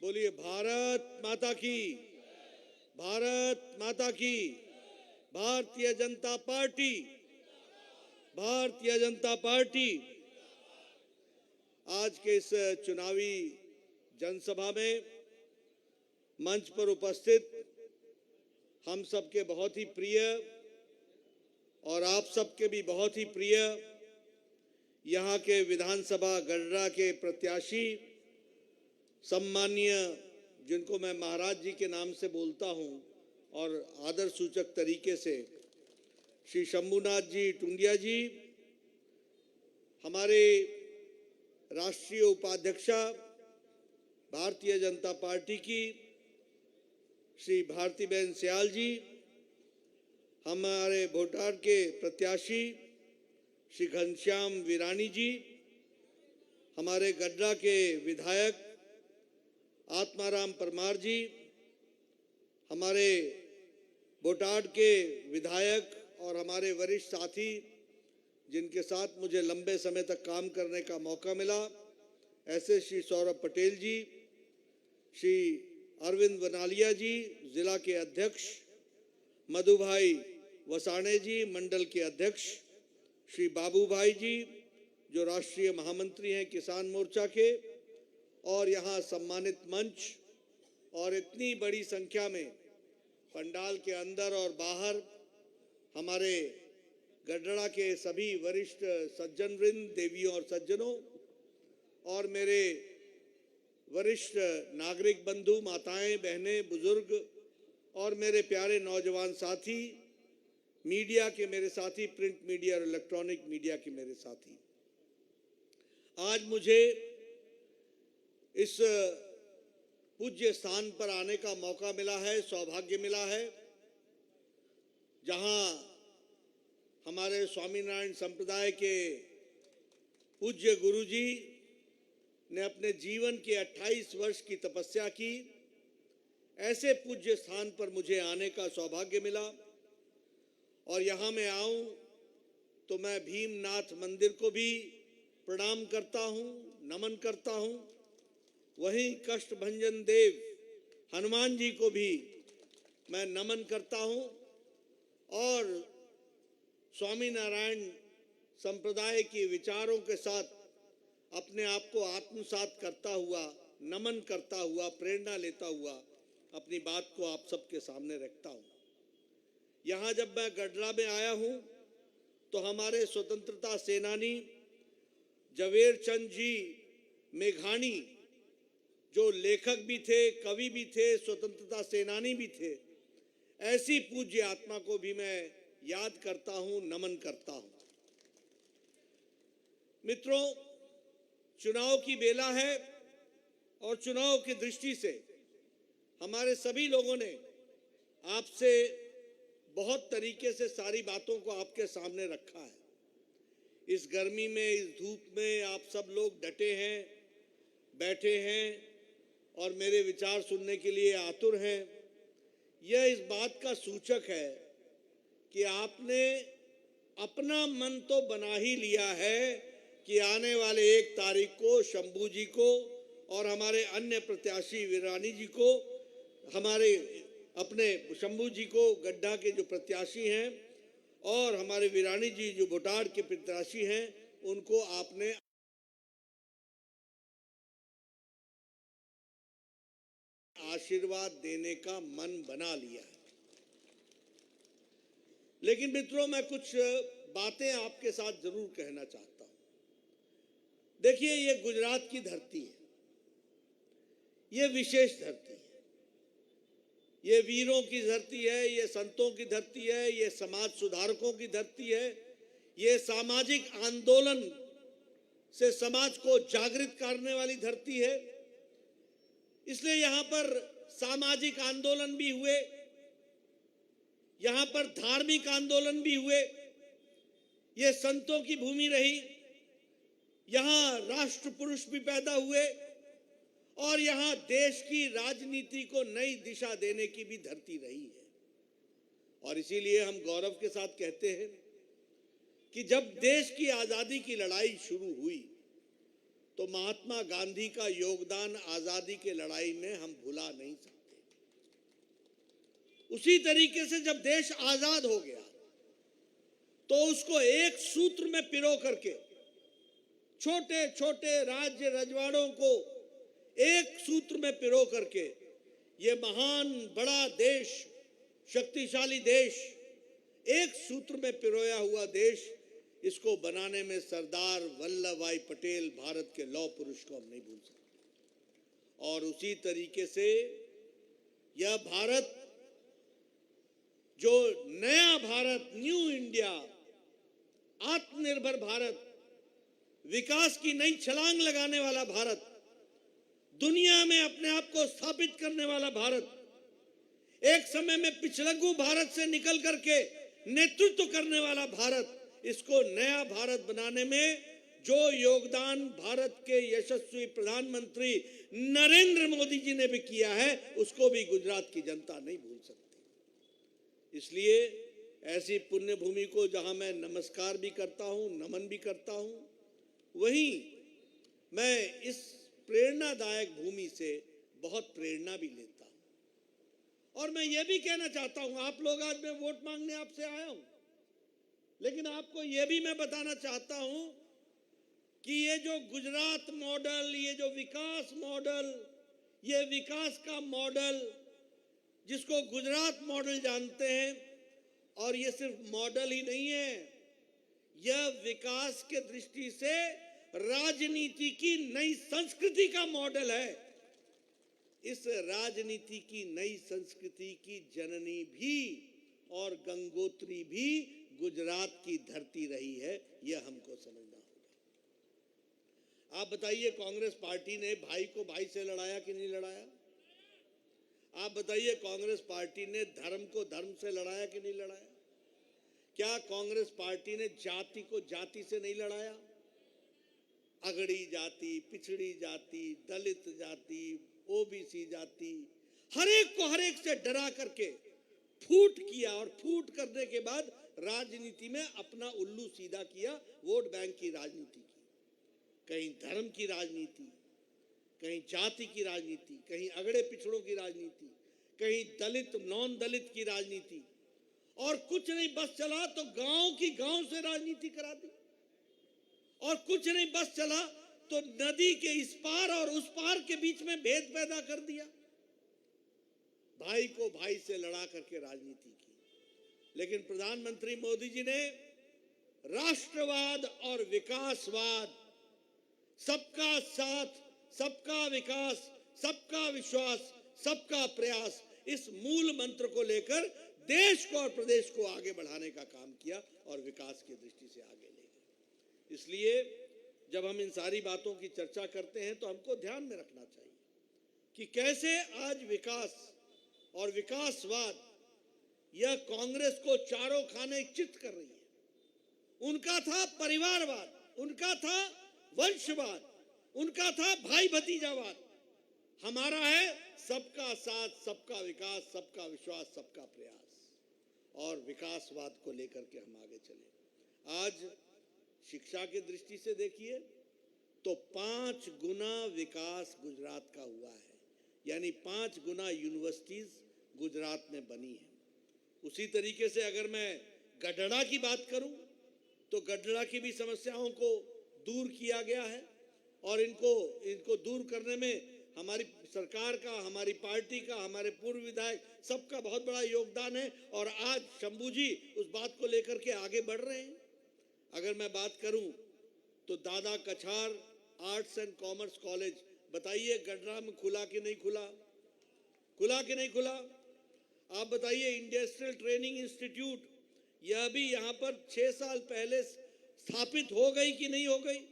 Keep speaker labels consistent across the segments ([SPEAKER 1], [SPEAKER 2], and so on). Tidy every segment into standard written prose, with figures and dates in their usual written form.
[SPEAKER 1] बोलिए भारत माता की, भारत माता की। Bharatiya Janata party, Bharatiya Janata party. आज के इस चुनावी जनसभा में मंच पर उपस्थित हम सबके बहुत ही प्रिय और आप सबके भी बहुत ही प्रिय यहाँ के विधानसभा गढ़ड़ा के प्रत्याशी सम्माननीय, जिनको मैं महाराज जी के नाम से बोलता हूँ और आदर सूचक तरीके से, श्री शंभुनाथ जी टुंडिया जी, हमारे राष्ट्रीय उपाध्यक्षा भारतीय जनता पार्टी की श्री भारतीबेन स्याल जी, हमारे भोटार के प्रत्याशी श्री घनश्याम वीरानी जी, हमारे गढ़ड़ा के विधायक आत्माराम परमार जी, हमारे भोटार के विधायक और हमारे वरिष्ठ साथी जिनके साथ मुझे लंबे समय तक काम करने का मौका मिला, ऐसे श्री सौरभ पटेल जी, श्री अरविंद वनालिया जी जिला के अध्यक्ष, मधु भाई वसाणे जी मंडल के अध्यक्ष, श्री बाबू भाई जी जो राष्ट्रीय महामंत्री हैं किसान मोर्चा के, और यहाँ सम्मानित मंच और इतनी बड़ी संख्या में पंडाल के अंदर और बाहर हमारे गढ़ड़ा के सभी वरिष्ठ सज्जन वृंद, देवियों और सज्जनों, और मेरे वरिष्ठ नागरिक बंधु, माताएं, बहनें, बुजुर्ग और मेरे प्यारे नौजवान साथी, मीडिया के मेरे साथी, प्रिंट मीडिया और इलेक्ट्रॉनिक मीडिया के मेरे साथी, आज मुझे इस पूज्य स्थान पर आने का मौका मिला है, सौभाग्य मिला है, जहां हमारे स्वामीनारायण संप्रदाय के पूज्य गुरुजी ने अपने जीवन के 28 वर्ष की तपस्या की। ऐसे पूज्य स्थान पर मुझे आने का सौभाग्य मिला और यहां मैं आऊं तो मैं भीमनाथ मंदिर को भी प्रणाम करता हूं, नमन करता हूं। वहीं कष्टभंजन देव हनुमान जी को भी मैं नमन करता हूं और स्वामीनारायण संप्रदाय के विचारों के साथ अपने आप को आत्मसात करता हुआ, नमन करता हुआ, प्रेरणा लेता हुआ अपनी बात को आप सबके सामने रखता हूं। यहाँ जब मैं गढ़ड़ा में आया हूं तो हमारे स्वतंत्रता सेनानी जवेरचंद जी मेघानी, जो लेखक भी थे, कवि भी थे, स्वतंत्रता सेनानी भी थे, ऐसी पूज्य आत्मा को भी मैं याद करता हूं, नमन करता हूं। मित्रों, चुनाव की बेला है और चुनाव की दृष्टि से हमारे सभी लोगों ने आपसे बहुत तरीके से सारी बातों को आपके सामने रखा है। इस गर्मी में, इस धूप में आप सब लोग डटे हैं, बैठे हैं और मेरे विचार सुनने के लिए आतुर हैं। यह इस बात का सूचक है कि आपने अपना मन तो बना ही लिया है कि आने वाले 1 तारीख को शंभू जी को और हमारे अन्य प्रत्याशी वीरानी जी को, हमारे अपने शंभू जी को गड्ढा के जो प्रत्याशी हैं और हमारे वीरानी जी जो भोटार के प्रत्याशी हैं, उनको आपने आशीर्वाद देने का मन बना लिया है। लेकिन मित्रों, मैं कुछ बातें आपके साथ जरूर कहना चाहता हूं। देखिए, ये गुजरात की धरती है, ये विशेष धरती है, ये वीरों की धरती है, ये संतों की धरती है, ये समाज सुधारकों की धरती है, ये सामाजिक आंदोलन से समाज को जागृत करने वाली धरती है। इसलिए यहां पर सामाजिक आंदोलन भी हुए, यहां पर धार्मिक आंदोलन भी हुए, ये संतों की भूमि रही, यहां राष्ट्र पुरुष भी पैदा हुए और यहां देश की राजनीति को नई दिशा देने की भी धरती रही है। और इसीलिए हम गौरव के साथ कहते हैं कि जब देश की आजादी की लड़ाई शुरू हुई तो महात्मा गांधी का योगदान आजादी के लड़ाई में हम भुला नहीं सकते। उसी तरीके से जब देश आजाद हो गया तो उसको एक सूत्र में पिरो करके, छोटे छोटे राज्य रजवाड़ों को एक सूत्र में पिरो करके, ये महान बड़ा देश, शक्तिशाली देश, एक सूत्र में पिरोया हुआ देश, इसको बनाने में सरदार वल्लभ भाई पटेल भारत के लौह पुरुष को हम नहीं भूल सकते। और उसी तरीके से यह भारत, जो नया भारत, न्यू इंडिया, आत्मनिर्भर भारत, विकास की नई छलांग लगाने वाला भारत, दुनिया में अपने आप को स्थापित करने वाला भारत, एक समय में पिछड़गु भारत से निकल करके नेतृत्व करने वाला भारत, इसको नया भारत बनाने में जो योगदान भारत के यशस्वी प्रधानमंत्री नरेंद्र मोदी जी ने भी किया है, उसको भी गुजरात की जनता नहीं भूल सकती। इसलिए ऐसी पुण्य भूमि को जहां मैं नमस्कार भी करता हूं, नमन भी करता हूं, वहीं मैं इस प्रेरणादायक भूमि से बहुत प्रेरणा भी लेता हूं। और मैं ये भी कहना चाहता हूं, आप लोग, आज मैं वोट मांगने आपसे आया हूं, लेकिन आपको यह भी मैं बताना चाहता हूं कि ये जो गुजरात मॉडल, ये जो विकास मॉडल, ये विकास का मॉडल जिसको गुजरात मॉडल जानते हैं, और ये सिर्फ मॉडल ही नहीं है, यह विकास के दृष्टि से राजनीति की नई संस्कृति का मॉडल है। इस राजनीति की नई संस्कृति की जननी भी और गंगोत्री भी गुजरात की धरती रही है, यह हमको समझना होगा। आप बताइए, कांग्रेस पार्टी ने भाई को भाई से लड़ाया कि नहीं लड़ाया? आप बताइए, कांग्रेस पार्टी ने धर्म को धर्म से लड़ाया कि नहीं लड़ाया? क्या कांग्रेस पार्टी ने जाति को जाति से नहीं लड़ाया? अगड़ी जाति, पिछड़ी जाति, दलित जाति, ओबीसी जाति, हर एक से डरा करके फूट किया, और फूट करने के बाद राजनीति में अपना उल्लू सीधा किया, वोट बैंक की राजनीति की। कहीं धर्म की राजनीति, कहीं जाति की राजनीति, कहीं अगड़े पिछड़ों की राजनीति, कहीं दलित नॉन दलित की राजनीति, और कुछ नहीं बस चला तो गांव की गांव से राजनीति करा दी, और कुछ नहीं बस चला तो नदी के इस पार और उस पार के बीच में भेद पैदा कर दिया, भाई को भाई से लड़ा करके राजनीति की। लेकिन प्रधानमंत्री मोदी जी ने राष्ट्रवाद और विकासवाद, सबका साथ, सबका विकास, सबका विश्वास, सबका प्रयास, इस मूल मंत्र को लेकर देश को और प्रदेश को आगे बढ़ाने का काम किया और विकास की दृष्टि से आगे ले गए। इसलिए जब हम इन सारी बातों की चर्चा करते हैं तो हमको ध्यान में रखना चाहिए कि कैसे आज विकास और विकासवाद, यह कांग्रेस को चारों खाने चित कर रही है। उनका था परिवारवाद, उनका था वंशवाद, उनका था भाई भतीजावाद। हमारा है सबका साथ, सबका विकास, सबका विश्वास, सबका प्रयास, और विकासवाद को लेकर के हम आगे चले। आज शिक्षा की दृष्टि से देखिए तो 5 गुना विकास गुजरात का हुआ है, यानी 5 गुना यूनिवर्सिटीज गुजरात में बनी है। उसी तरीके से अगर मैं गढ़ड़ा की बात करूं तो गढ़ड़ा की भी समस्याओं को दूर किया गया है, और इनको दूर करने में हमारी सरकार का, हमारी पार्टी का, हमारे पूर्व विधायक, सबका बहुत बड़ा योगदान है, और आज शंभू जी उस बात को लेकर के आगे बढ़ रहे हैं। अगर मैं बात करूं तो दादा कछार आर्ट्स एंड कॉमर्स कॉलेज, बताइए गढ़ड़ा में खुला कि नहीं खुला? खुला कि नहीं खुला? आप बताइए, इंडस्ट्रियल ट्रेनिंग इंस्टीट्यूट, यह भी यहां पर 6 साल पहले स्थापित हो गई कि नहीं हो गई?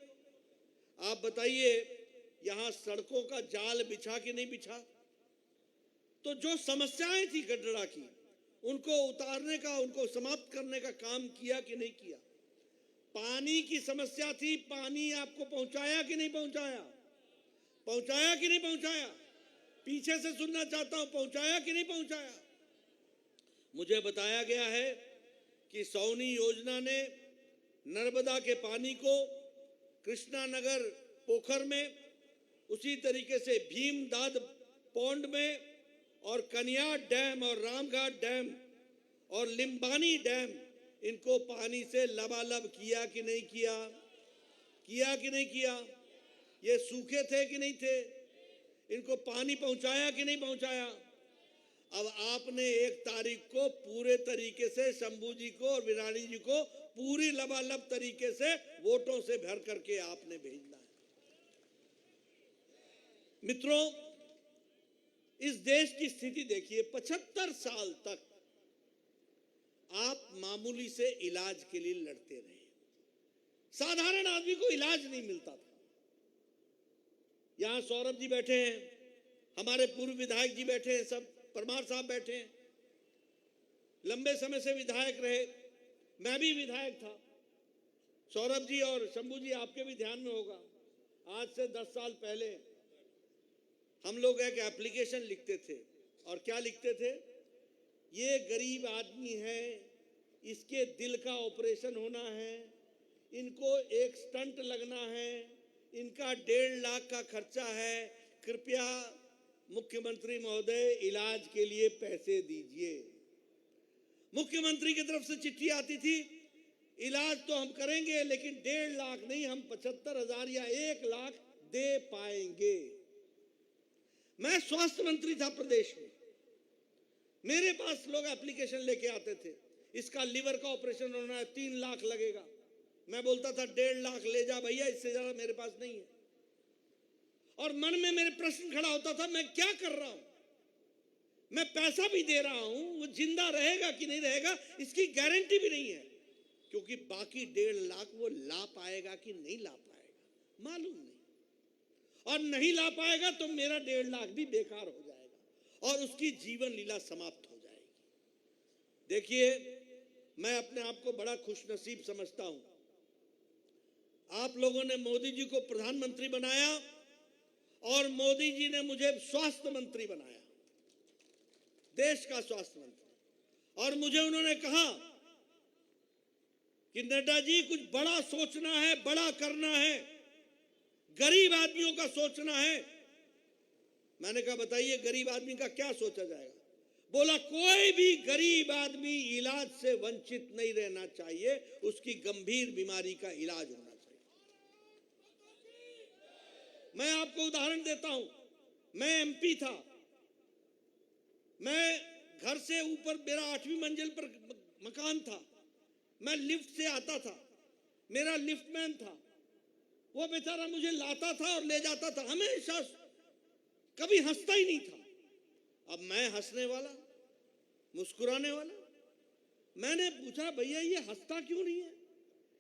[SPEAKER 1] आप बताइए, यहां सड़कों का जाल बिछा कि नहीं बिछा? तो जो समस्याएं थी गढ़ड़ा की, उनको उतारने का, उनको समाप्त करने का काम किया कि नहीं किया? पानी की समस्या थी, पानी आपको पहुंचाया कि नहीं पहुंचाया? पहुंचाया कि नहीं पहुंचाया? पीछे से सुनना चाहता हूं, पहुंचाया कि नहीं पहुंचाया? मुझे बताया गया है कि सौनी योजना ने नर्मदा के पानी को कृष्णा नगर पोखर में, उसी तरीके से भीमदाद पौंड में, और कन्या डैम और रामघाट डैम और लिंबानी डैम, इनको पानी से लबालब किया कि नहीं किया? किया कि नहीं किया? ये सूखे थे कि नहीं थे? इनको पानी पहुंचाया कि नहीं पहुंचाया? अब आपने 1 तारीख को पूरे तरीके से शंभू जी को और वीरानी जी को पूरी लबालब तरीके से वोटों से भर करके आपने भेजना है। मित्रों, इस देश की स्थिति देखिए, 75 साल तक आप मामूली से इलाज के लिए लड़ते रहे। साधारण आदमी को इलाज नहीं मिलता था। यहां सौरभ जी बैठे हैं, हमारे पूर्व विधायक जी बैठे हैं, सब परमार साहब बैठे हैं, लंबे समय से विधायक रहे, मैं भी विधायक था। सौरभ जी और शंभू जी, आपके भी ध्यान में होगा, आज से 10 साल पहले हम लोग एक एप्लीकेशन लिखते थे, और क्या लिखते थे? ये गरीब आदमी है, इसके दिल का ऑपरेशन होना है, इनको एक स्टंट लगना है, इनका 1.5 लाख का खर्चा है, कृपया मुख्यमंत्री महोदय इलाज के लिए पैसे दीजिए। मुख्यमंत्री की तरफ से चिट्ठी आती थी, इलाज तो हम करेंगे लेकिन 1.5 लाख नहीं, हम 75,000 या 1 लाख दे पाएंगे। मैं स्वास्थ्य मंत्री था प्रदेश में, मेरे पास लोग एप्लीकेशन लेके आते थे, इसका लीवर का ऑपरेशन होना है, 3 लाख लगेगा। मैं बोलता था 1.5 लाख ले जा भैया, इससे ज्यादा मेरे पास नहीं है। और मन में मेरे प्रश्न खड़ा होता था, मैं क्या कर रहा हूं? मैं पैसा भी दे रहा हूं, वो जिंदा रहेगा कि नहीं रहेगा इसकी गारंटी भी नहीं है, क्योंकि बाकी 1.5 लाख वो ला पाएगा कि नहीं ला पाएगा मालूम नहीं, और नहीं ला पाएगा तो मेरा 1.5 लाख भी बेकार हो जाएगा और उसकी जीवन लीला समाप्त हो जाएगी। देखिए, मैं अपने आप को बड़ा खुशनसीब समझता हूं। आप लोगों ने मोदी जी को प्रधानमंत्री बनाया और मोदी जी ने मुझे स्वास्थ्य मंत्री बनाया, देश का स्वास्थ्य मंत्री। और मुझे उन्होंने कहा कि नड्डा जी, कुछ बड़ा सोचना है, बड़ा करना है, गरीब आदमियों का सोचना है। मैंने कहा बताइए गरीब आदमी का क्या सोचा जाएगा? बोला कोई भी गरीब आदमी इलाज से वंचित नहीं रहना चाहिए, उसकी गंभीर बीमारी का इलाज होना चाहिए। मैं आपको उदाहरण देता हूं, मैं एमपी था, मैं घर से ऊपर, मेरा 8वीं मंजिल पर मकान था, मैं लिफ्ट से आता था, मेरा लिफ्टमैन था, वो बेचारा मुझे लाता था और ले जाता था, हमेशा, कभी हंसता ही नहीं था। अब मैं हंसने वाला, मुस्कुराने वाला। मैंने पूछा भैया ये हंसता क्यों नहीं है?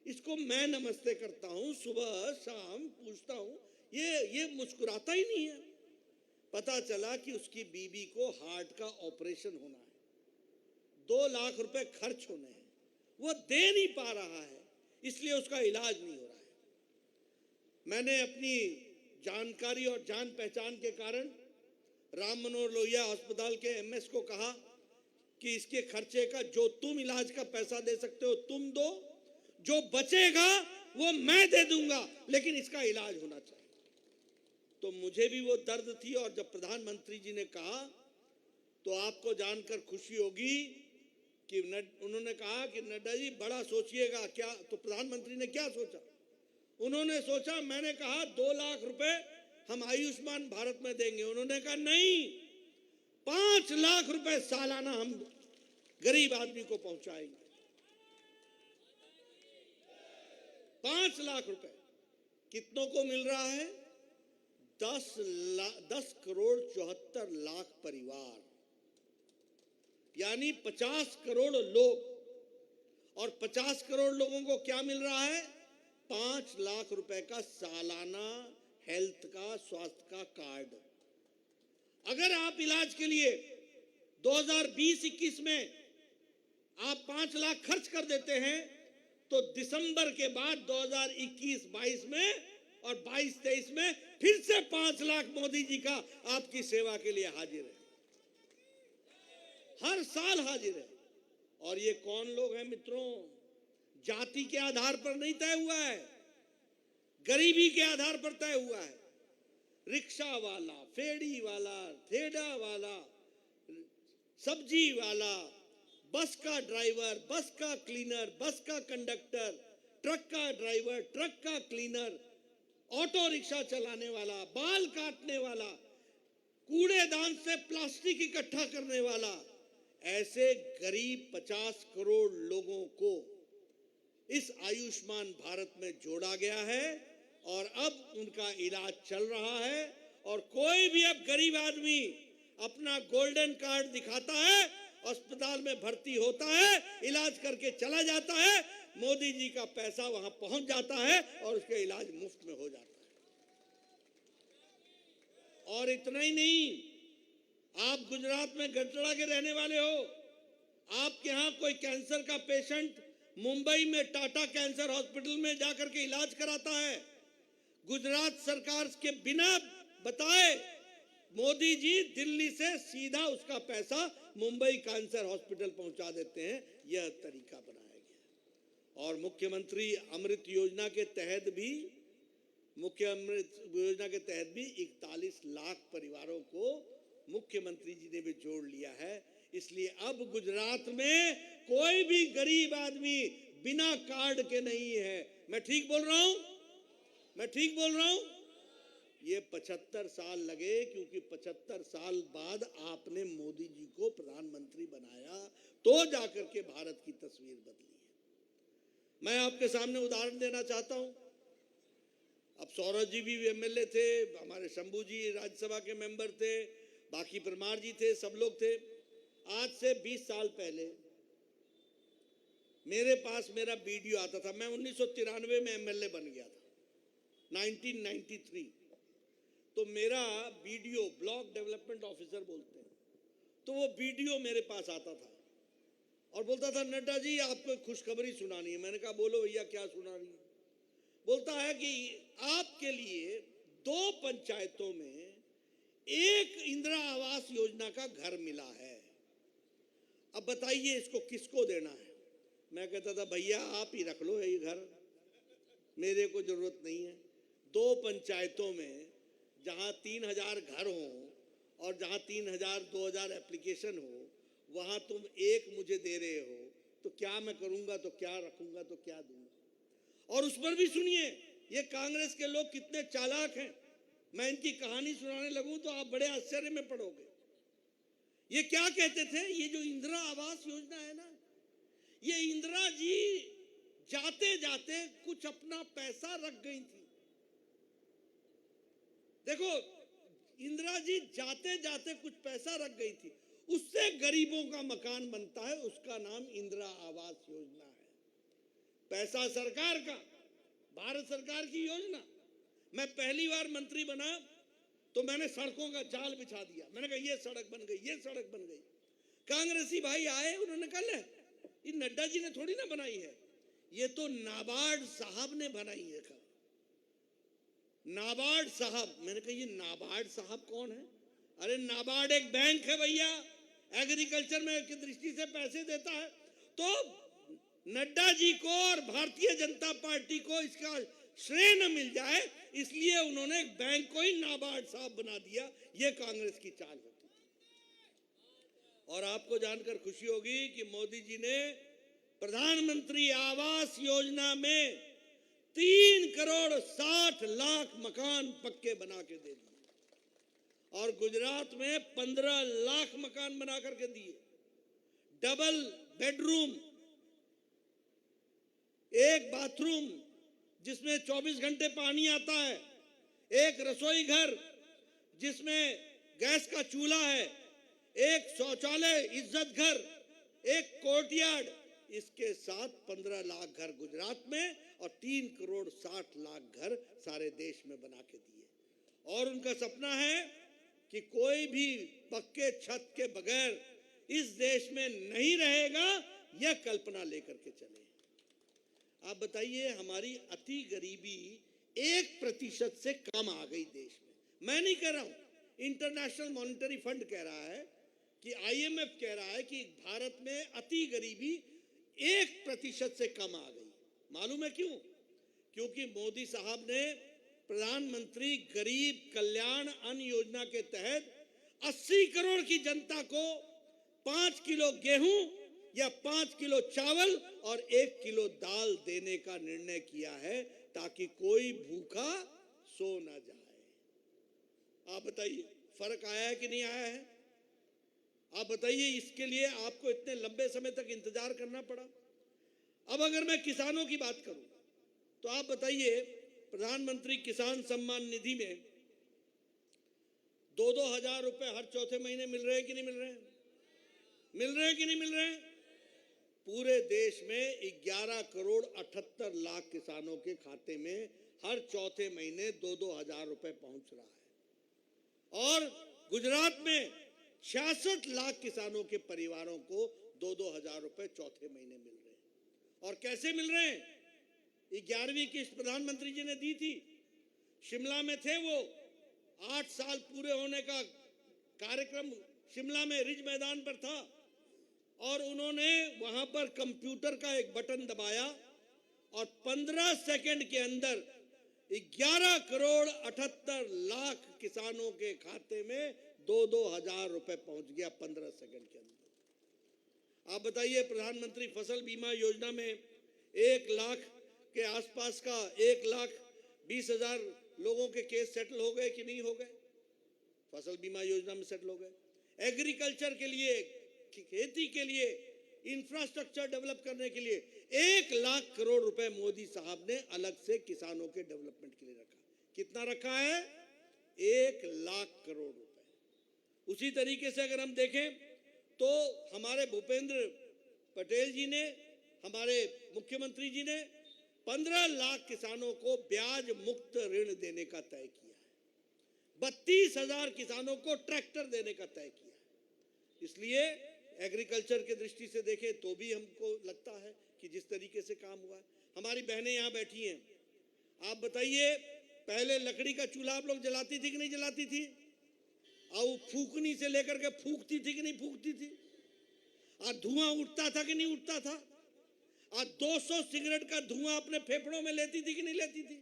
[SPEAKER 1] इसको मैं नमस्ते करता हूं सुबह शाम, पूछता हूं, ये मुस्कुराता ही नहीं है। पता चला कि उसकी बीबी को हार्ट का ऑपरेशन होना है, 2 लाख रुपए खर्च होने हैं, वो दे नहीं पा रहा है, इसलिए उसका इलाज नहीं हो रहा है। मैंने अपनी जानकारी और जान पहचान के कारण राम मनोहर लोहिया अस्पताल के एमएस को कहा कि इसके खर्चे का जो तुम इलाज का पैसा दे सकते हो तुम दो, जो बचेगा वो मैं दे दूंगा, लेकिन इसका इलाज होना चाहिए। तो मुझे भी वो दर्द थी, और जब प्रधानमंत्री जी ने कहा तो आपको जानकर खुशी होगी कि उन्होंने कहा कि नड्डा जी बड़ा सोचिएगा। क्या? तो प्रधानमंत्री ने क्या सोचा? उन्होंने सोचा, मैंने कहा 2 लाख रुपए हम आयुष्मान भारत में देंगे। उन्होंने कहा नहीं, 5 लाख रुपए सालाना हम गरीब आदमी को पहुंचाएंगे। 5 लाख रुपए कितनों को मिल रहा है? 10 करोड़ 74 लाख परिवार, यानी 50 करोड़ लोग। और 50 करोड़ लोगों को क्या मिल रहा है? 5 लाख रुपए का सालाना हेल्थ का, स्वास्थ्य का कार्ड। अगर आप इलाज के लिए 2020-21 में आप 5 लाख खर्च कर देते हैं, तो दिसंबर के बाद 2021-22 में और 22-23 में फिर से 5 लाख मोदी जी का आपकी सेवा के लिए हाजिर है, हर साल हाजिर है। और ये कौन लोग हैं मित्रों? जाति के आधार पर नहीं तय हुआ है, गरीबी के आधार पर तय हुआ है। रिक्शा वाला, फेड़ी वाला, ठेला वाला, सब्जी वाला, बस का ड्राइवर, बस का क्लीनर, बस का कंडक्टर, ट्रक का ड्राइवर, ट्रक का क्लीनर, ऑटो रिक्शा चलाने वाला, बाल काटने वाला, कूड़ेदान से प्लास्टिक इकट्ठा करने वाला, ऐसे करीब 50 करोड़ लोगों को इस आयुष्मान भारत में जोड़ा गया है और अब उनका इलाज चल रहा है। और कोई भी अब गरीब आदमी अपना गोल्डन कार्ड दिखाता है, अस्पताल में भर्ती होता है, इलाज करके चला जाता है, मोदी जी का पैसा वहां पहुंच जाता है और उसका इलाज मुफ्त में हो जाता है। और इतना ही नहीं, आप गुजरात में गढ़तड़ा के रहने वाले हो, आपके यहां कोई कैंसर का पेशेंट मुंबई में टाटा कैंसर हॉस्पिटल में जाकर के इलाज कराता है, गुजरात सरकार के बिना बताए मोदी जी दिल्ली से सीधा उसका पैसा मुंबई कैंसर हॉस्पिटल पहुंचा देते हैं। यह तरीका बनाया गया। और मुख्यमंत्री अमृत योजना के तहत भी 41 लाख परिवारों को मुख्यमंत्री जी ने भी जोड़ लिया है। इसलिए अब गुजरात में कोई भी गरीब आदमी बिना कार्ड के नहीं है। मैं ठीक बोल रहा हूं? मैं ठीक बोल रहा हूं? ये 75 साल लगे, क्योंकि 75 साल बाद आपने मोदी जी को प्रधानमंत्री बनाया, तो जाकर के भारत की तस्वीर बदली है। मैं आपके सामने उदाहरण देना चाहता हूं। अब सौरभ जी भी एमएलए थे, हमारे शंभू जी राज्यसभा के मेंबर थे, बाकी परमार जी थे, सब लोग थे। आज से 20 साल पहले मेरे पास मेरा वीडियो आता था। मैं 1993 में एमएलए बन गया था, 1993। तो मेरा वीडियो, ब्लॉक डेवलपमेंट ऑफिसर बोलते हैं, तो वो वीडियो मेरे पास आता था और बोलता था, नड्डा जी आपको खुशखबरी सुनानी है। मैंने कहा बोलो भैया, क्या सुनानी है? बोलता है कि आपके लिए 2 पंचायतों में एक इंदिरा आवास योजना का घर मिला है, अब बताइए इसको किसको देना है? मैं कहता था भैया आप ही रख लो ये घर, मेरे को जरूरत नहीं है। 2 पंचायतों में जहां 3000 घर हो और जहां 2000 एप्लीकेशन हो, वहां तुम एक मुझे दे रहे हो, तो क्या मैं करूंगा, तो क्या रखूंगा, तो क्या दूंगा? और उस पर भी सुनिए, ये कांग्रेस के लोग कितने चालाक हैं। मैं इनकी कहानी सुनाने लगूं तो आप बड़े आश्चर्य में पड़ोगे। ये क्या कहते थे, ये जो इंदिरा आवास योजना है ना, ये इंदिरा जी जाते जाते कुछ अपना पैसा रख गई थी। देखो, इंदिरा जी जाते जाते कुछ पैसा रख गई थी, उससे गरीबों का मकान बनता है, उसका नाम इंदिरा आवास योजना है। पैसा सरकार का, भारत सरकार की योजना। मैं पहली बार मंत्री बना तो मैंने सड़कों का जाल बिछा दिया। मैंने कहा ये सड़क बन गई, ये सड़क बन गई। कांग्रेसी भाई आए, उन्होंने कहा ले, ये नड्डा जी ने थोड़ी ना बनाई है, ये तो नाबार्ड साहब ने बनाई है। कहा नाबार्ड साहब। मैंने कहा ये नाबार्ड साहब कौन है? अरे नाबार्ड एक बैंक है भैया, एग्रीकल्चर में की दृष्टि से पैसे देता है। तो नड्डा जी को और भारतीय जनता पार्टी को इसका श्रेय न मिल जाए, इसलिए उन्होंने एक बैंक को ही नाबार्ड साहब बना दिया। ये कांग्रेस की चाल होती है। और आपको जानकर खुशी होगी कि मोदी जी ने प्रधानमंत्री आवास योजना में 3,60,00,000 मकान पक्के बना के दे दिए और गुजरात में 15 लाख मकान बना करके दिए। डबल बेडरूम, एक बाथरूम जिसमें 24 घंटे पानी आता है, एक रसोई घर जिसमें गैस का चूल्हा है, एक शौचालय इज्जत घर, एक कोर्टयार्ड, इसके साथ 15 लाख घर गुजरात में और 3,60,00,000 घर सारे देश में बना के दिए। और उनका सपना है कि कोई भी पक्के छत के बगैर इस देश में नहीं रहेगा, यह कल्पना लेकर के चले। आप बताइए, हमारी अति गरीबी 1% से कम आ गई देश में। मैं नहीं कह रहा हूं, इंटरनेशनल मॉनिटरी फंड कह रहा है कि IMF कह रहा है कि भारत में अति गरीबी 1% से कम आ गई। मालूम है क्यों? क्योंकि मोदी साहब ने प्रधानमंत्री गरीब कल्याण अन्न योजना के तहत 80 करोड़ की जनता को 5 किलो गेहूं या 5 किलो चावल और 1 किलो दाल देने का निर्णय किया है, ताकि कोई भूखा सो ना जाए। आप बताइए फर्क आया है कि नहीं आया है? आप बताइए, इसके लिए आपको इतने लंबे समय तक इंतजार करना पड़ा। अब अगर मैं किसानों की बात करूं तो आप बताइए, प्रधानमंत्री किसान सम्मान निधि में 2-2 हजार रुपए हर चौथे महीने मिल रहे हैं कि नहीं मिल रहे हैं? मिल रहे हैं कि नहीं मिल रहे हैं? पूरे देश में 11 करोड़ 78 लाख किसानों के खाते में हर चौथे महीने 2-2 हजार रुपए पहुंच रहा है। और गुजरात में 66 लाख किसानों के परिवारों को 2-2 हजार रुपए चौथे महीने मिल रहे हैं। और कैसे मिल रहे हैं? 11वीं किस्त प्रधानमंत्री जी ने दी थी। शिमला में थे वो, 8 साल पूरे होने का कार्यक्रम शिमला में रिज मैदान पर था, और उन्होंने वहां पर कंप्यूटर का एक बटन दबाया और 15 सेकंड के अंदर 11 करोड़ 78 लाख किसानों के खाते में 2-2 हजार रुपए पहुंच गया 15 सेकंड के अंदर। आप बताइए, प्रधानमंत्री फसल बीमा योजना में 1 लाख के आसपास का 1,20,000 लोगों के केस सेटल हो गए कि नहीं हो गए? फसल बीमा योजना में सेटल हो गए। एग्रीकल्चर के लिए, खेती के लिए, इंफ्रास्ट्रक्चर डेवलप करने के लिए 1 लाख करोड़ रुपए मोदी साहब ने अलग से किसानों के डेवलपमेंट के लिए रखा। कितना रखा है? 1 लाख करोड़ रुपए। उसी तरीके से अगर हम देखें तो हमारे भूपेंद्र पटेल जी ने, हमारे मुख्यमंत्री जी ने 15 लाख किसानों को ब्याज मुक्त ऋण देने का तय किया है। 32,000 किसानों को ट्रैक्टर देने का तय किया है। इसलिए एग्रीकल्चर के दृष्टि से देखें तो भी हमको लगता है कि जिस तरीके से काम हुआ है। हमारी बहनें यहां बैठी हैं, आप बताइए, पहले लकड़ी का चूल्हा आप लोग जलाती थी कि नहीं जलाती थी? और फूकनी से लेकर के फूकती थी कि नहीं फूकती थी? और धुआं उठता था कि नहीं उठता था? और 200 सिगरेट का धुआं अपने फेफड़ों में लेती थी कि नहीं लेती थी?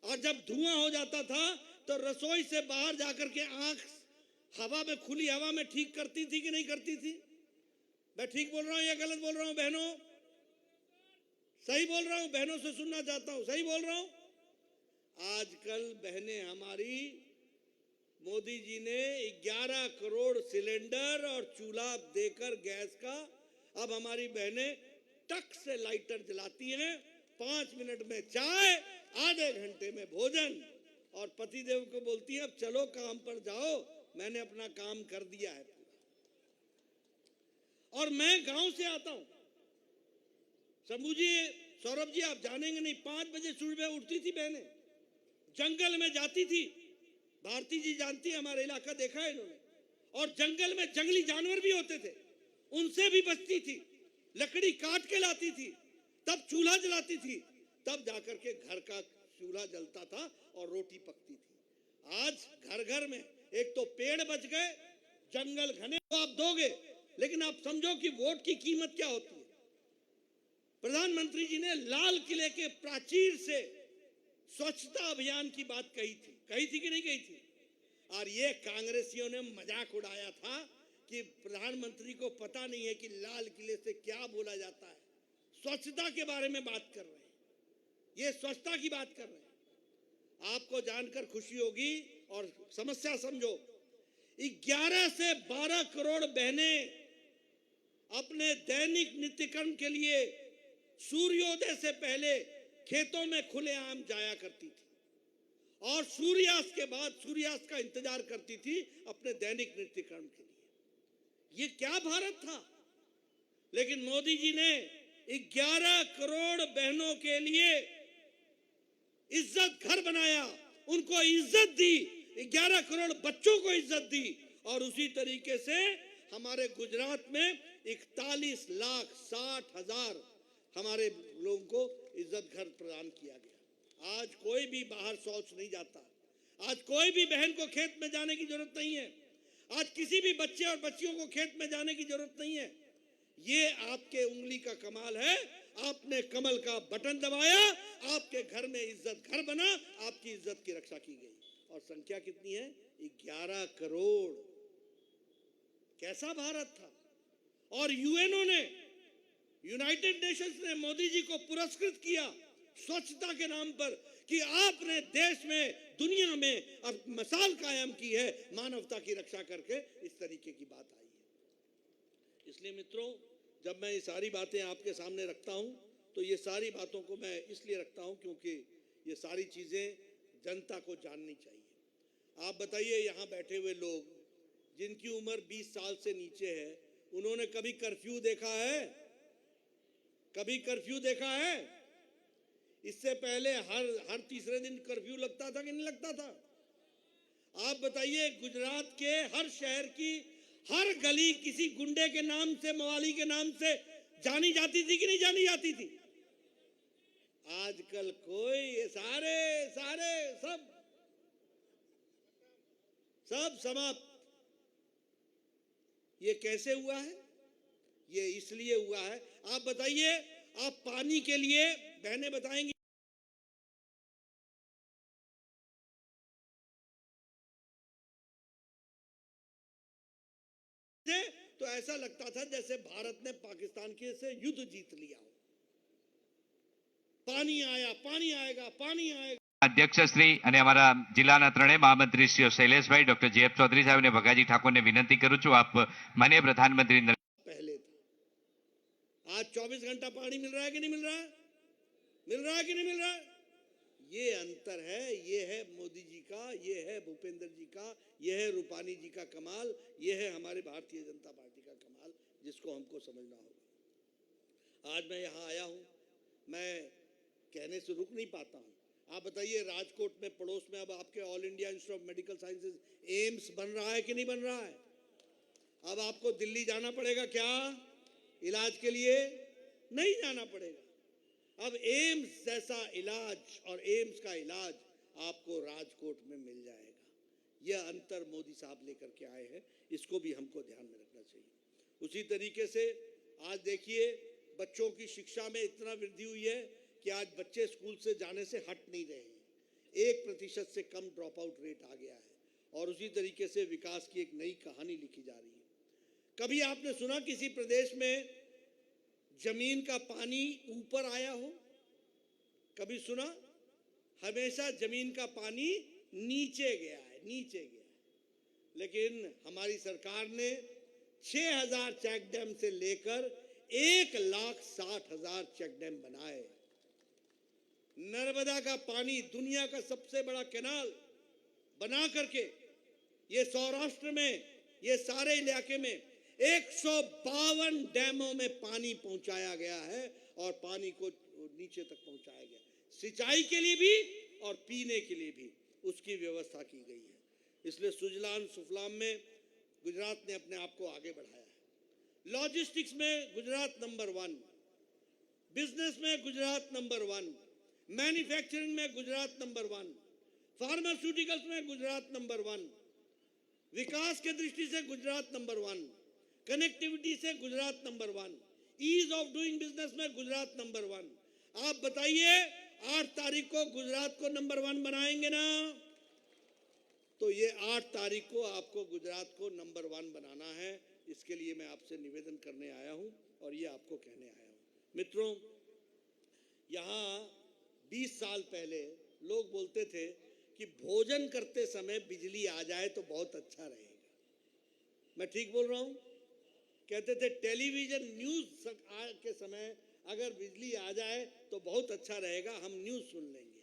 [SPEAKER 1] और जब धुआं हो जाता था तो रसोई से बाहर जाकर के आंख हवा में, खुली हवा में ठीक करती थी कि नहीं करती थी? मैं ठीक बोल रहा हूं या गलत बोल रहा हूं बहनों? सही बोल रहा हूं? बहनों से सुनना चाहता हूं, सही बोल रहा हूं? आजकल बहनें हमारी, मोदी जी ने 11 करोड़ सिलेंडर और चूल्हा देकर गैस का, अब हमारी बहनें टक से लाइटर जलाती हैं, 5 मिनट में चाय, आधे घंटे में भोजन, और पतिदेव को बोलती है अब चलो काम पर जाओ, मैंने अपना काम कर दिया है पूरा। और मैं गांव से आता हूं, शंभू जी, सौरभ जी, आप जानेंगे नहीं, 5 बजे सुबह उठती थी बहनें, जंगल में जाती थी। भारती जी जानती है, हमारा इलाका देखा है इन्होंने। और जंगल में जंगली जानवर भी होते थे, उनसे भी बचती थी, लकड़ी काट के लाती थी, तब चूल्हा जलाती थी, तब जाकर के घर का चूल्हा जलता था और रोटी पकती थी। आज घर घर में एक तो पेड़ बच गए, जंगल घने, तो आप दोगे, लेकिन आप समझो कि वोट की कीमत क्या होती है। प्रधानमंत्री जी ने लाल किले के प्राचीर से स्वच्छता अभियान की बात कही थी कि नहीं कही थी? और ये कांग्रेसियों ने मजाक उड़ाया था कि प्रधानमंत्री को पता नहीं है कि लाल किले से क्या बोला जाता है। स्वच्छता के बारे में बात कर रहे हैं, ये स्वच्छता की बात कर रहे हैं। आपको जानकर खुशी होगी और समस्या समझो, 11 से 12 करोड़ बहनें अपने दैनिक नित्यकर्म के लिए सूर्योदय से पहले खेतों में खुलेआम जाया करती थी और सूर्यास्त के बाद सूर्यास्त का इंतजार करती थी अपने दैनिक नित्यकर्म के लिए। ये क्या भारत था? लेकिन मोदी जी ने 11 करोड़ बहनों के लिए इज्जत घर बनाया, उनको इज्जत दी, 11 करोड़ बच्चों को इज्जत दी, और उसी तरीके से हमारे गुजरात में 41,60,000 हमारे लोगों को इज्जत घर प्रदान किया गया। आज कोई भी बाहर शौच नहीं जाता, आज कोई भी बहन को खेत में जाने की जरूरत नहीं है, आज किसी भी बच्चे और बच्चियों को खेत में जाने की जरूरत नहीं है। ये आपके उंगली का कमाल है आपने कमल का बटन दबाया, आपके घर में इज्जत घर बना, आपकी इज्जत की रक्षा की गई। और संख्या कितनी है? 11 करोड़। कैसा भारत था। और यूएनओ ने, यूनाइटेड नेशंस ने मोदी जी को पुरस्कृत किया स्वच्छता के नाम पर कि आपने देश में, दुनिया में अब मिसाल कायम की है मानवता की रक्षा करके। इस तरीके की बात आई है। इसलिए मित्रों, जब मैं ये सारी बातें आपके सामने रखता हूं तो ये सारी बातों को मैं इसलिए रखता हूं क्योंकि ये सारी चीजें जनता को जाननी चाहिए। आप बताइए, यहां बैठे हुए लोग जिनकी उम्र 20 साल से नीचे है, उन्होंने कभी कर्फ्यू देखा है? कभी कर्फ्यू देखा है? इससे पहले हर तीसरे दिन कर्फ्यू लगता था कि नहीं लगता था? आप बताइए, गुजरात के हर शहर की हर गली किसी गुंडे के नाम से, मवाली के नाम से जानी जाती थी कि नहीं जानी जाती थी? आजकल कोई, ये सारे सारे सब समाप्त। ये कैसे हुआ है? ये इसलिए हुआ है। आप बताइए, आप पानी के लिए, बहनें बताएंगी, तो ऐसा लगता था जैसे भारत ने पाकिस्तान के से युद्ध जीत लिया हो। पानी आया, पानी आएगा, पानी आएगा।
[SPEAKER 2] अध्यक्ष श्री અને અમારા જિલ્લાના ત્રણેય મહામંત્રી શ્રી શૈલેષભાઈ, ડોક્ટર જે.એફ. ચૌધરી સાહેબ અને ભગાજી ઠાકોરને વિનંતી કરું છું, આપ માનનીય પ્રધાનમંત્રી
[SPEAKER 1] पहले था। आज 24 घंटा पानी मिल रहा है कि नहीं मिल रहा है? मिल रहा है कि नहीं मिल रहा है? ये अंतर है। ये है मोदी जी का, ये है भूपेंद्र जी का, ये है रूपानी जी का कमाल, ये है हमारे भारतीय जनता पार्टी का कमाल, जिसको हमको समझना होगा। आज मैं यहाँ आया हूँ, मैं कहने से रुक नहीं पाता हूँ। आप बताइए, राजकोट में पड़ोस में अब आपके all India institute of medical sciences AIIMS बन रहा है कि नहीं बन रहा है? अब आपको दिल्ली जाना पड़ेगा क्या इलाज के लिए? नहीं जाना पड़ेगा। अब एम्स जैसा इलाज और एम्स का इलाज आपको राजकोट में मिल जाएगा। यह अंतर मोदी साहब लेकर के आए हैं, इसको भी हमको ध्यान में रखना चाहिए। उसी तरीके से आज देखिए, बच्चों की शिक्षा में इतना वृद्धि हुई है कि आज बच्चे स्कूल से जाने से हट नहीं रहे हैं। 1% से कम ड्रॉप आउट रेट आ गया है। और उसी तरीके से विकास की एक नई कहानी लिखी जा रही है। कभी आपने सुना किसी प्रदेश में जमीन का पानी ऊपर आया हो? कभी सुना? हमेशा जमीन का पानी नीचे गया है, नीचे गया है। लेकिन हमारी सरकार ने 6000 चेक डैम से लेकर 1,60,000 चेक डैम बनाए। नर्मदा का पानी, दुनिया का सबसे बड़ा कैनाल बना करके ये सौराष्ट्र में, ये सारे इलाके में 152 डैमों में पानी पहुंचाया गया है और पानी को नीचे तक पहुंचाया गया। सिंचाई के लिए भी और पीने के लिए भी उसकी व्यवस्था की गई है। इसलिए सुजलाम सुफलाम में गुजरात ने अपने आप को आगे बढ़ाया है। लॉजिस्टिक्स में गुजरात नंबर 1, बिजनेस में गुजरात नंबर 1, मैन्युफैक्चरिंग में गुजरात नंबर 1, फार्मास्यूटिकल्स में गुजरात नंबर 1, विकास के दृष्टि से गुजरात नंबर 1, कनेक्टिविटी से Gujarat number 1, ease of doing business में गुजरात नंबर 1। आप बताइए, 8 तारीख को गुजरात को नंबर 1 बनाएंगे ना? तो ये 8 तारीख को आपको गुजरात को नंबर 1 बनाना है। इसके लिए मैं आपसे निवेदन करने आया हूं और ये आपको कहने आया हूं। मित्रों, यहाँ 20 साल पहले लोग बोलते थे कि भोजन करते समय बिजली आ जाए तो बहुत अच्छा रहेगा। मैं ठीक बोल रहा हूं? कहते थे टेलीविजन न्यूज के समय अगर बिजली आ जाए तो बहुत अच्छा रहेगा, हम न्यूज सुन लेंगे।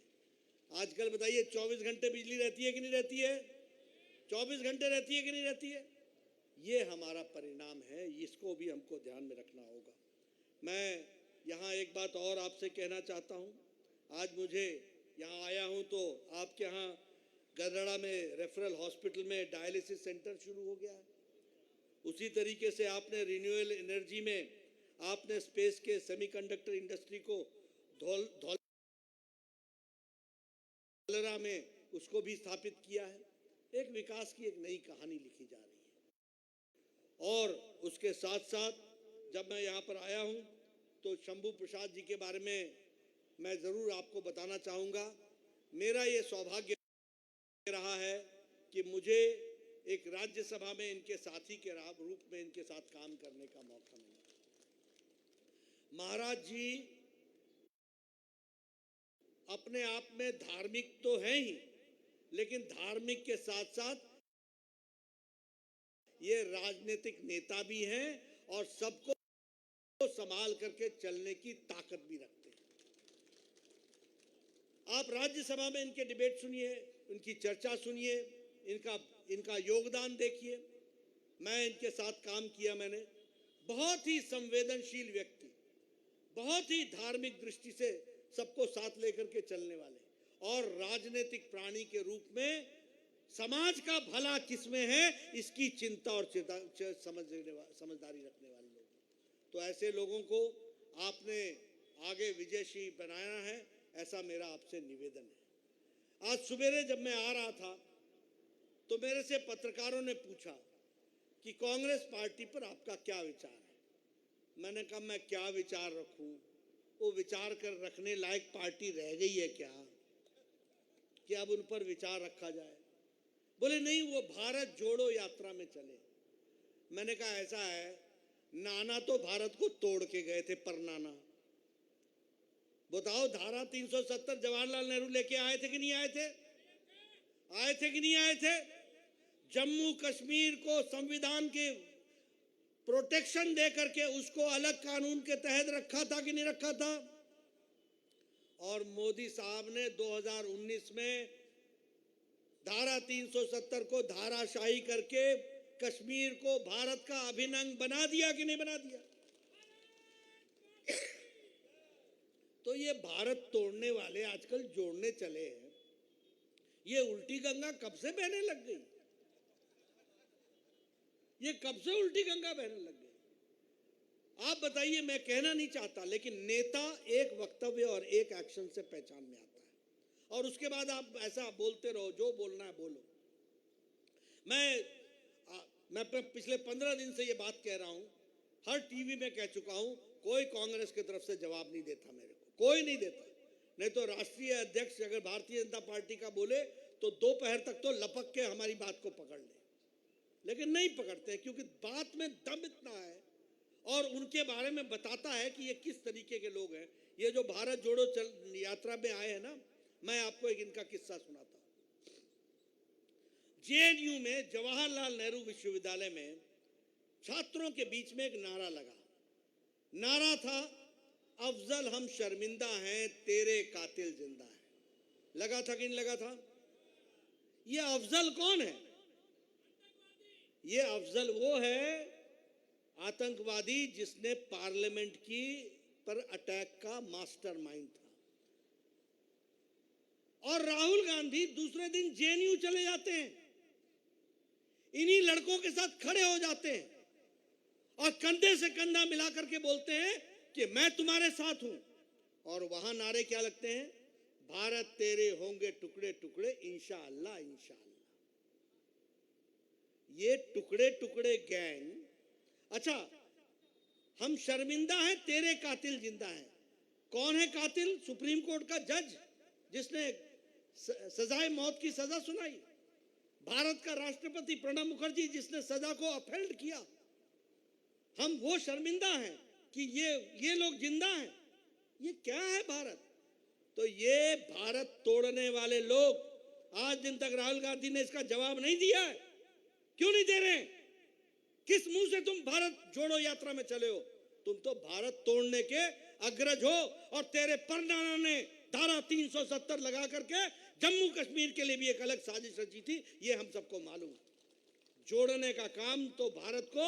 [SPEAKER 1] आजकल बताइए, 24 घंटे बिजली रहती है कि नहीं रहती है? 24 घंटे रहती है कि नहीं रहती है? ये हमारा परिणाम है, इसको भी हमको ध्यान में रखना होगा। मैं यहाँ एक बात और आपसे कहना चाहता हूँ। आज मुझे यहाँ आया हूँ तो आपके यहाँ गडरा में रेफरल हॉस्पिटल में डायलिसिस सेंटर शुरू हो गया है। उसी तरीके से आपने रिन्यूएबल एनर्जी में आपने स्पेस के सेमीकंडक्टर इंडस्ट्री को धौलरा में उसको भी स्थापित किया है। एक विकास की एक नई कहानी लिखी जा रही है। और उसके साथ साथ जब मैं यहाँ पर आया हूँ तो शंभू प्रसाद जी के बारे में मैं जरूर आपको बताना चाहूँगा। मेरा ये सौभाग्य रहा है कि मुझे एक राज्यसभा में इनके साथी के रूप में इनके साथ काम करने का मौका मिला। महाराज जी अपने आप में धार्मिक तो हैं ही, लेकिन धार्मिक के साथ साथ ये राजनीतिक नेता भी हैं और सबको संभाल करके चलने की ताकत भी रखते हैं। आप राज्यसभा में इनके डिबेट सुनिए, इनकी चर्चा सुनिए, इनका योगदान देखिए। मैं इनके साथ काम किया, मैंने बहुत ही संवेदनशील व्यक्ति, बहुत ही धार्मिक दृष्टि से सबको साथ लेकर के चलने वाले और राजनीतिक प्राणी के रूप में समाज का भला किसमें है इसकी चिंता और समझदारी रखने वाले लोग। तो ऐसे लोगों को आपने आगे विजयशी बनाया है, ऐसा मेरा आपसे निवेदन है। आज सुबेरे जब मैं आ रहा था तो मेरे से पत्रकारों ने पूछा कि कांग्रेस पार्टी पर आपका क्या विचार है। मैंने कहा मैं क्या विचार रखूं, वो विचार कर रखने लायक पार्टी रह गई है क्या कि अब उन पर विचार रखा जाए। बोले नहीं, वो भारत जोड़ो यात्रा में चले। मैंने कहा ऐसा है, नाना तो भारत को तोड़ के गए थे, पर नाना बताओ, धारा 370 जवाहरलाल नेहरू लेके आए थे कि नहीं आए थे? आए थे कि नहीं आए थे? जम्मू कश्मीर को संविधान के प्रोटेक्शन दे करके उसको अलग कानून के तहत रखा था कि नहीं रखा था? और मोदी साहब ने 2019 में धारा 370 को धाराशाही करके कश्मीर को भारत का अभिन्न अंग बना दिया कि नहीं बना दिया? तो ये भारत तोड़ने वाले आजकल जोड़ने चले हैं। ये उल्टी गंगा कब से बहने लग गई? ये कब से उल्टी गंगा बहने लग गई? आप बताइए। मैं कहना नहीं चाहता, लेकिन नेता एक वक्तव्य और एक एक्शन से पहचान में आता है और उसके बाद आप ऐसा बोलते रहो, जो बोलना है बोलो। मैं पिछले 15 दिन से ये बात कह रहा हूं, हर टीवी में कह चुका हूं, कोई कांग्रेस की तरफ से जवाब नहीं देता मेरे को, कोई नहीं देता। नहीं तो राष्ट्रीय अध्यक्ष अगर भारतीय जनता पार्टी का बोले तो दोपहर तक तो लपक के हमारी बात को पकड़ ले, लेकिन नहीं पकड़ते क्योंकि बात में दम इतना है और उनके बारे में बताता है कि ये किस तरीके के लोग हैं। ये जो भारत जोड़ो यात्रा में आए हैं ना, मैं आपको एक इनका किस्सा सुनाता हूं। जेएनयू में जवाहरलाल नेहरू विश्वविद्यालय में छात्रों के बीच में एक नारा लगा। नारा था, अफजल हम शर्मिंदा हैं, तेरे कातिल जिंदा है। लगा था कि नहीं लगा था? ये अफजल कौन है? ये अफजल वो है आतंकवादी जिसने पार्लियामेंट की पर अटैक का मास्टरमाइंड था। और राहुल गांधी दूसरे दिन जेएनयू चले जाते हैं, इन्हीं लड़कों के साथ खड़े हो जाते हैं और कंधे से कंधा मिला करके बोलते हैं कि मैं तुम्हारे साथ हूं। और वहां नारे क्या लगते हैं? भारत तेरे होंगे टुकड़े टुकड़े, इंशाअल्लाह इंशाअल्लाह। ये टुकड़े टुकड़े गैंग, अच्छा हम शर्मिंदा हैं, तेरे कातिल जिंदा हैं। कौन है कातिल? सुप्रीम कोर्ट का जज जिसने सजाए मौत की सजा सुनाई, भारत का राष्ट्रपति प्रणब मुखर्जी जिसने सजा को अपहेल्ड किया। हम वो शर्मिंदा हैं कि ये लोग जिंदा हैं। ये क्या है भारत? तो ये भारत तोड़ने वाले लोग आज दिन तक राहुल गांधी ने इसका जवाब नहीं दिया है। क्यों नहीं दे रहे? किस मुंह से तुम भारत जोड़ो यात्रा में चले हो? तुम तो भारत तोड़ने के अग्रज हो और तेरे परनाना ने धारा 370 लगा करके जम्मू कश्मीर के लिए भी एक अलग साजिश रची थी, ये हम सबको मालूम है। जोड़ने का काम तो भारत को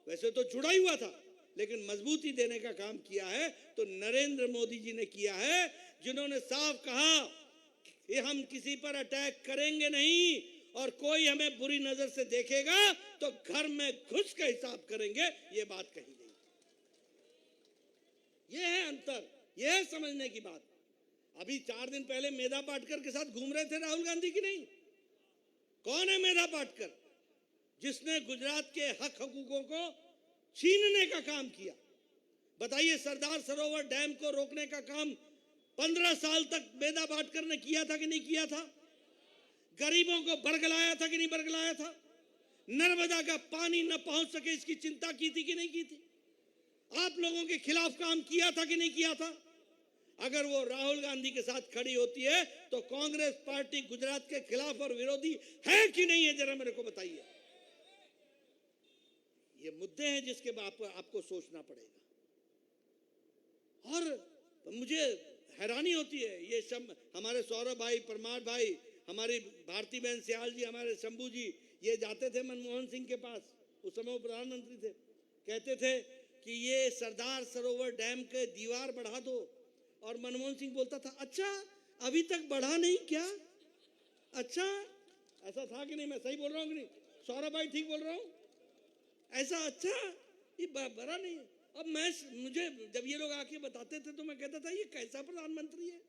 [SPEAKER 1] वैसे तो जुड़ा ही हुआ था, लेकिन मजबूती देने का काम किया है तो नरेंद्र मोदी जी ने किया है, जिन्होंने साफ कहा कि हम किसी पर अटैक करेंगे नहीं और कोई हमें बुरी नजर से देखेगा तो घर में घुस के हिसाब करेंगे। ये बात कही गई। ये है अंतर, ये है समझने की बात। अभी 4 दिन पहले मेधा पाटकर के साथ घूम रहे थे राहुल गांधी की नहीं? कौन है मेधा पाटकर? जिसने गुजरात के हक हकूकों को छीनने का काम किया, बताइए, सरदार सरोवर डैम को रोकने का काम 15 साल तक बेदा पाटकर ने किया था कि नहीं किया था? गरीबों को बरगलाया था कि नहीं बरगलाया था? नर्मदा का पानी न पहुंच सके इसकी चिंता की थी कि नहीं की थी? आप लोगों के खिलाफ काम किया था कि नहीं किया था? अगर वो राहुल गांधी के साथ खड़ी होती है तो कांग्रेस पार्टी गुजरात के खिलाफ और विरोधी है कि नहीं है, जरा मेरे को बताइए। ये मुद्दे हैं जिसके आपको सोचना पड़ेगा। और मुझे हैरानी होती है, ये सब हमारे सौरभ भाई, परमार भाई, हमारी भारती बहन सियाल जी, हमारे शंभू जी, ये जाते थे मनमोहन सिंह के पास, उस समय वो प्रधानमंत्री थे, कहते थे कि ये सरदार सरोवर डैम के दीवार बढ़ा दो, और मनमोहन सिंह बोलता था, अच्छा अभी तक बढ़ा नहीं क्या? अच्छा, ऐसा था कि नहीं? मैं सही बोल रहा हूँ कि नहीं? सौरभ भाई ठीक बोल रहा हूँ? ऐसा, अच्छा ये बड़ा नहीं है। अब मुझे जब ये लोग आके बताते थे तो मैं कहता था, ये कैसा प्रधानमंत्री है?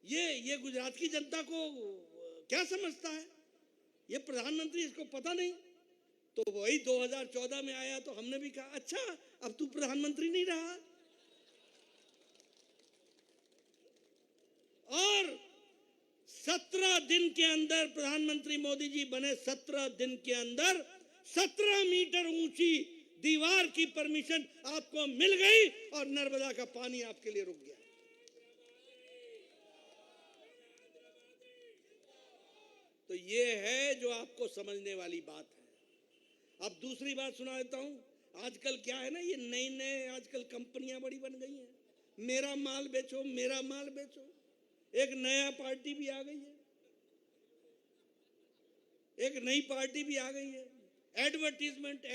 [SPEAKER 1] ये गुजरात की जनता को क्या समझता है? ये प्रधानमंत्री, इसको पता नहीं। तो वही 2014 में आया तो हमने भी कहा, अच्छा अब तू प्रधानमंत्री नहीं रहा। और 17 दिन के अंदर प्रधानमंत्री मोदी जी बने, 17 दिन के अंदर 17 मीटर ऊंची दीवार की परमिशन आपको मिल गई और नर्मदा का पानी आपके लिए रुक गया। तो ये है जो आपको समझने वाली बात है। अब दूसरी बात सुना देता हूं। आजकल क्या है ना, ये नई आजकल कंपनियां बड़ी बन गई हैं, मेरा माल बेचो, मेरा माल बेचो। एक नया पार्टी भी आ गई है, एक नई पार्टी भी आ गई है, एडवर्टीजमेंट।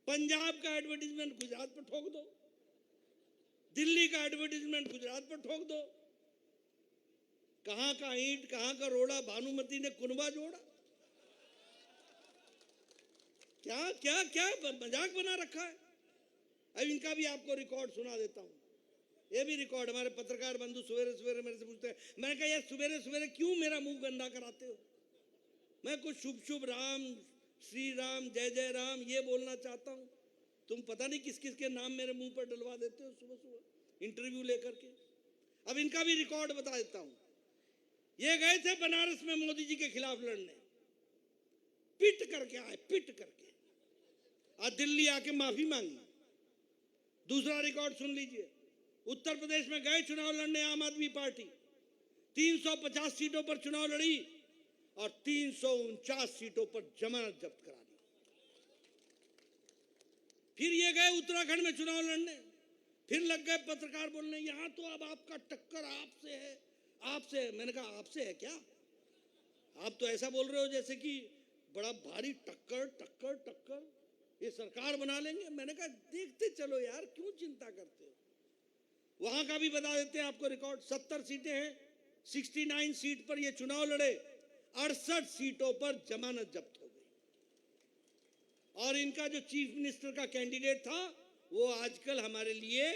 [SPEAKER 1] पंजाब का एडवर्टीजमेंट गुजरात पर ठोक दो, दिल्ली का एडवर्टीजमेंट गुजरात पर ठोक दो। कहां का ईंट, कहां का रोड़ा, भानुमति ने कुनबा जोड़ा। क्या क्या क्या मजाक बना रखा है। अब इनका भी आपको रिकॉर्ड सुना देता हूं। ये भी रिकॉर्ड, हमारे पत्रकार बंधु सवेरे सवेरे मेरे से पूछते हैं, मैंने कहा यार सवेरे सवेरे क्यों मेरा मुंह गंदा कराते हो? मैं कुछ शुभ शुभ राम, श्री राम, जय जय राम ये बोलना चाहता हूं, तुम पता नहीं किस किस के नाम मेरे मुंह पर डलवा देते हो सुबह सुबह इंटरव्यू लेकर के। अब इनका भी रिकॉर्ड बता देता हूं। ये गए थे बनारस में मोदी जी के खिलाफ लड़ने, पिट करके आए, पिट करके, आज दिल्ली आके माफी मांगी। दूसरा रिकॉर्ड सुन लीजिए, उत्तर प्रदेश में गए चुनाव लड़ने आम आदमी पार्टी, 350 सीटों पर चुनाव लड़ी और 349 सीटों पर जमानत जब्त करा दी। फिर ये गए उत्तराखंड में चुनाव लड़ने, फिर लग गए पत्रकार बोलने, यहां तो अब आपका टक्कर आपसे है, आपसे। मैंने कहा आपसे है क्या? आप तो ऐसा बोल रहे हो जैसे कि बड़ा भारी टक्कर टक्कर टक्कर, ये सरकार बना लेंगे। मैंने कहा देखते चलो यार, क्यों चिंता करते हो? वहां का भी बता देते हैं आपको रिकॉर्ड। 70 सीटें हैं, 69 सीट पर ये चुनाव लड़े, 68 सीटों पर जमानत जब्त हो गई। और इनका जो चीफ मिनिस्टर का कैंडिडेट था वो आजकल हमारे लिए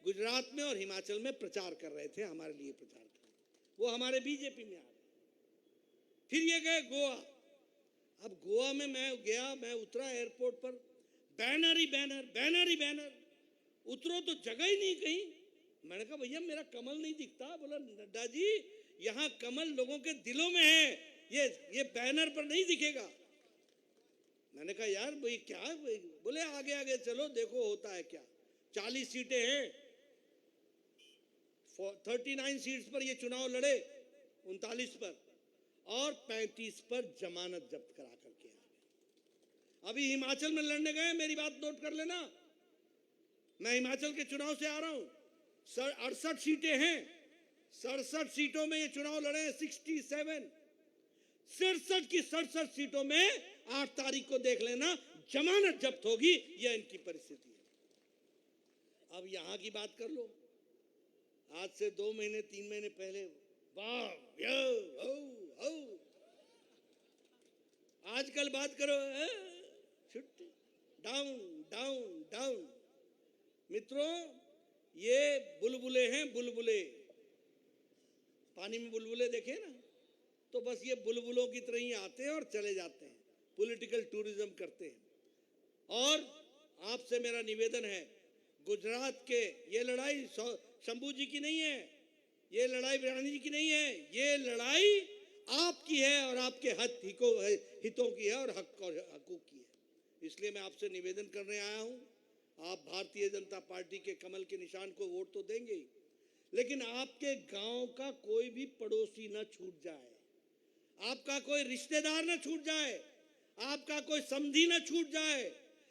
[SPEAKER 1] गुजरात में और हिमाचल में प्रचार कर रहे थे, हमारे लिए प्रचार कर रहे, वो हमारे बीजेपी में आ गए। फिर ये गए गोवा। अब गोवा में मैं गया, मैं उतरा एयरपोर्ट पर, बैनर ही बैनर, बैनर ही बैनर, उतरो तो जगह ही नहीं कहीं। मैंने कहा भैया मेरा कमल नहीं दिखता। बोला नड्डा जी यहां कमल लोगों के दिलों में है, ये बैनर पर नहीं दिखेगा। मैंने कहा यार भाई क्या है भाई? बोले आगे आगे चलो देखो होता है क्या। 40 सीटें हैं, 39 सीट्स पर ये चुनाव लड़े, 39 पर, और 35 पर जमानत जब्त करा करके आ गए। अभी हिमाचल में लड़ने गए, मेरी बात नोट कर लेना, मैं हिमाचल के चुनाव से आ रहा हूं। 68 सीटें हैं, 67 सीटों में ये चुनाव लड़े हैं, 67, 67 की 67 सीटों में 8 तारीख को देख लेना जमानत जब्त होगी। यह इनकी परिस्थिति है। अब यहां की बात कर लो, आज से 2 महीने 3 महीने पहले वाह आजकल बात करो छुट्टी, डाउन डाउन डाउन। मित्रों ये बुलबुले हैं, बुलबुले, पानी में बुलबुले देखे ना, तो बस ये बुलबुलों की तरह ही आते हैं और चले जाते हैं, पॉलिटिकल टूरिज्म करते हैं। और आपसे मेरा निवेदन है, गुजरात के ये लड़ाई शंभू जी की नहीं है, ये लड़ाई वीरानी जी की नहीं है, ये लड़ाई आपकी है और आपके हितों की है और हक और हकूक की है। इसलिए मैं आपसे निवेदन करने आया हूं, आप भारतीय जनता पार्टी के कमल के निशान को वोट तो देंगे ही, लेकिन आपके गांव का कोई भी पड़ोसी न छूट जाए, आपका कोई रिश्तेदार न छूट जाए, आपका कोई समधी न छूट जाए,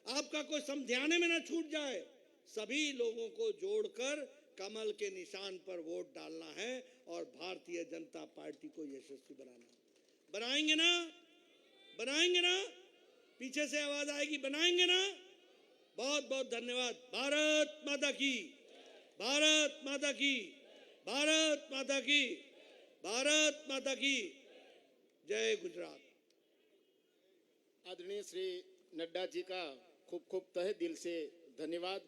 [SPEAKER 1] आपका कोई समझाने में न छूट जाए। सभी लोगों को जोड़कर कमल के निशान पर वोट डालना है और भारतीय जनता पार्टी को यशस्वी बनाना है। बनाएंगे ना? बनाएंगे ना? पीछे से आवाज आएगी, बनाएंगे ना? बहुत बहुत धन्यवाद। भारत माता की, भारत माता की, भारत माता की, भारत माता की जय गुजरात।
[SPEAKER 3] आदरणीय श्री नड्डा जी का खूब खूब तहे दिल से धन्यवाद।